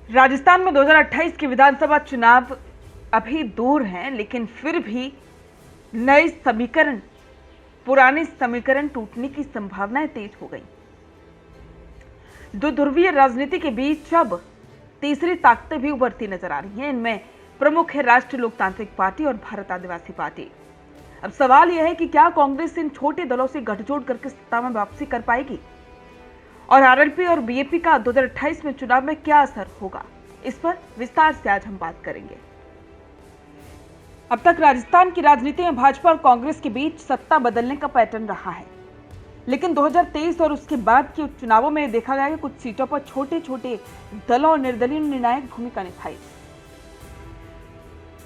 राजस्थान में 2028 के विधानसभा चुनाव अभी दूर हैं, लेकिन फिर भी नए समीकरण, पुराने समीकरण टूटने की संभावनाएं तेज हो गई। दो ध्रुवीय राजनीति के बीच अब तीसरी ताकतें भी उभरती नजर आ रही हैं। इनमें प्रमुख है राष्ट्रीय लोकतांत्रिक पार्टी और भारत आदिवासी पार्टी। अब सवाल यह है कि क्या कांग्रेस इन छोटे दलों से गठजोड़ करके सत्ता में वापसी कर पाएगी, और आरएलपी और बीएपी का 2028 में चुनाव में क्या असर होगा, इस पर विस्तार से आज हम बात करेंगे। अब तक राजस्थान की राजनीति में भाजपा और कांग्रेस के बीच सत्ता बदलने का पैटर्न रहा है, लेकिन 2023 और उसके बाद के चुनावों में देखा गया कि कुछ सीटों पर छोटे छोटे दलों और निर्दलीय ने निर्णायक भूमिका निभाई।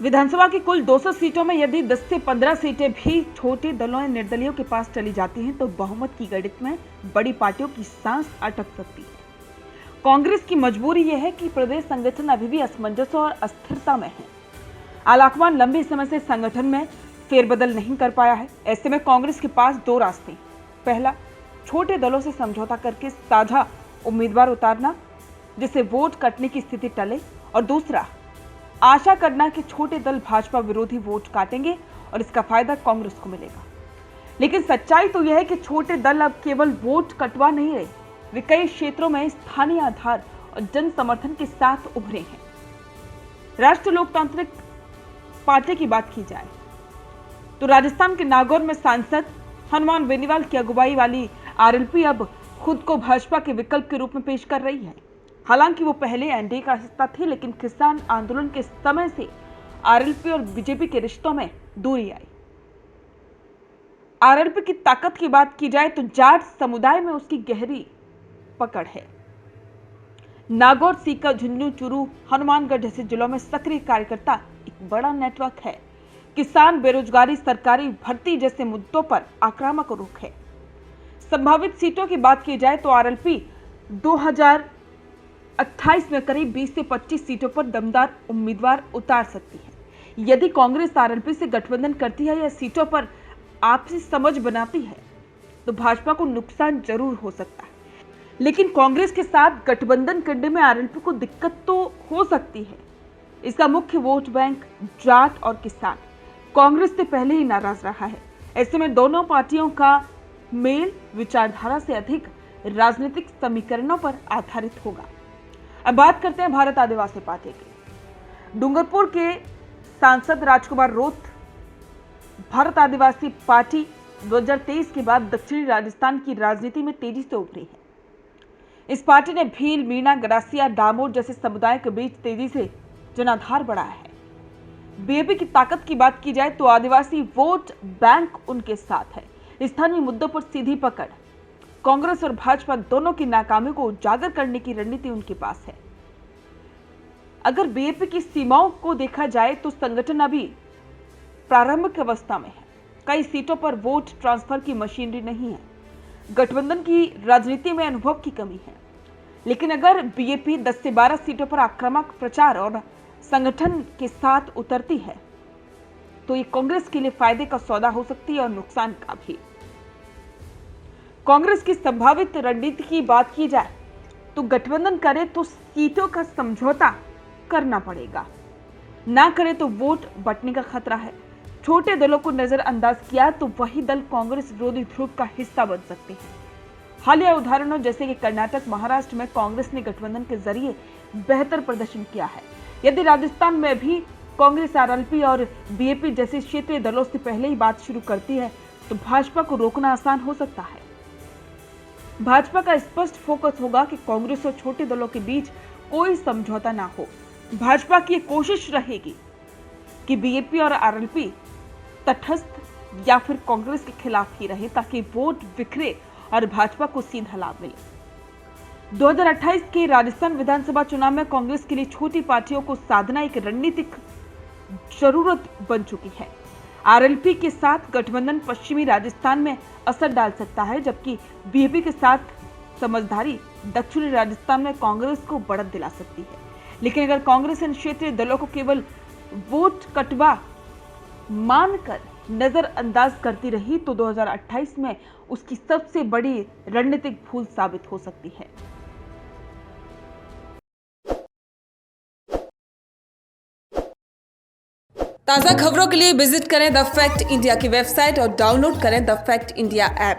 विधानसभा की कुल 200 सीटों में यदि 10 से 15 सीटें भी छोटे दलों या निर्दलीयों के पास चली जाती हैं, तो बहुमत की गणित में बड़ी पार्टियों की सांस अटक सकती है। कांग्रेस की मजबूरी यह है कि प्रदेश संगठन अभी भी असमंजस और अस्थिरता में है। आलाकमान लंबे समय से संगठन में फेरबदल नहीं कर पाया है। ऐसे में कांग्रेस के पास दो रास्ते हैं। पहला, छोटे दलों से समझौता करके साझा उम्मीदवार उतारना, जिससे वोट कटने की स्थिति टले, और दूसरा, आशा करना कि छोटे दल भाजपा विरोधी वोट काटेंगे और इसका फायदा कांग्रेस को मिलेगा। लेकिन सच्चाई तो यह है कि छोटे दल अब केवल वोट कटवा नहीं रहे, वे कई क्षेत्रों में स्थानीय आधार और जन समर्थन के साथ उभरे हैं। राष्ट्रीय लोकतांत्रिक पार्टी की बात की जाए तो राजस्थान के नागौर में सांसद हनुमान बेनीवाल की अगुवाई वाली आरएलपी अब खुद को भाजपा के विकल्प के रूप में पेश कर रही है। हालांकि वो पहले एनडीए का हिस्सा थे, लेकिन किसान आंदोलन के समय से आरएलपी और बीजेपी के रिश्तों में दूरी आई। आरएलपी की ताकत की बात की जाए तो जाट समुदाय में उसकी गहरी पकड़ है। नागौर, सीकर, झुंझुनू, चूरू, हनुमानगढ़ जैसे जिलों में सक्रिय कार्यकर्ता एक बड़ा नेटवर्क है। किसान, बेरोजगारी, सरकारी भर्ती जैसे मुद्दों पर आक्रामक रुख है। संभावित सीटों की बात की जाए तो आरएलपी 2028 में करीब 20 से 25 सीटों पर दमदार उम्मीदवार उतार सकती है। यदि कांग्रेस आरएलपी से गठबंधन करती है या सीटों पर आपसी समझ बनाती है, तो भाजपा को नुकसान जरूर हो सकता है। लेकिन कांग्रेस के साथ गठबंधन करने में आरएलपी को दिक्कत तो हो सकती है। इसका मुख्य वोट बैंक जाट और किसान कांग्रेस से पहले ही नाराज रहा है। ऐसे में दोनों पार्टियों का मेल विचारधारा से अधिक राजनीतिक समीकरणों पर आधारित होगा। अब बात करते हैं भारत आदिवासी पार्टी की। डूंगरपुर के सांसद राजकुमार रोत भारत आदिवासी पार्टी 2023 के बाद दक्षिणी राजस्थान की राजनीति में तेजी से उभरी है। इस पार्टी ने भील, मीणा, गरासिया, डामोर जैसे समुदाय के बीच तेजी से जनाधार बढ़ाया है। बीएपी की ताकत की बात की जाए तो आदिवासी वोट बैंक उनके साथ है। स्थानीय मुद्दों पर सीधी पकड़। कांग्रेस और भाजपा दोनों की नाकामी को उजागर करने की रणनीति उनके पास है। अगर बीएपी की सीमाओं को देखा जाए तो संगठन अभी प्रारंभिक अवस्था में है। कई सीटों पर वोट ट्रांसफर की मशीनरी नहीं है। गठबंधन की राजनीति में अनुभव की कमी है। लेकिन अगर बीएपी 10 से 12 सीटों पर आक्रामक प्रचार और संगठन के साथ उतरती है, तो ये कांग्रेस के लिए फायदे का सौदा हो सकती है और नुकसान का भी। कांग्रेस की संभावित रणनीति की बात की जाए तो गठबंधन करे तो सीटों का समझौता करना पड़ेगा, ना करे तो वोट बंटने का खतरा है। छोटे दलों को नजरअंदाज किया तो वही दल कांग्रेस विरोधी ध्रुव का हिस्सा बन सकते हैं। हालिया उदाहरणों जैसे कि कर्नाटक, महाराष्ट्र में कांग्रेस ने गठबंधन के जरिए बेहतर प्रदर्शन किया है। यदि राजस्थान में भी कांग्रेस आरएलपी और बीएपी जैसे क्षेत्रीय दलों से पहले ही बात शुरू करती है, तो भाजपा को रोकना आसान हो सकता है। भाजपा का स्पष्ट फोकस होगा कि कांग्रेस और छोटे दलों के बीच कोई समझौता ना हो। भाजपा की कोशिश रहेगी कि बीएपी और आरएलपी तटस्थ या फिर कांग्रेस के खिलाफ ही रहे, ताकि वोट बिखरे और भाजपा को सीधा लाभ मिले। 2028 के राजस्थान विधानसभा चुनाव में कांग्रेस के लिए छोटी पार्टियों को साधना एक रणनीतिक जरूरत बन चुकी है। आरएलपी के साथ गठबंधन पश्चिमी राजस्थान में असर डाल सकता है, जबकि बीएपी के साथ समझदारी दक्षिणी राजस्थान में कांग्रेस को बढ़त दिला सकती है। लेकिन अगर कांग्रेस इन क्षेत्रीय दलों को केवल वोट कटवा मानकर नजरअंदाज करती रही, तो 2028 में उसकी सबसे बड़ी रणनीतिक भूल साबित हो सकती है। ताज़ा खबरों के लिए विजिट करें द फैक्ट इंडिया की वेबसाइट और डाउनलोड करें द फैक्ट इंडिया ऐप।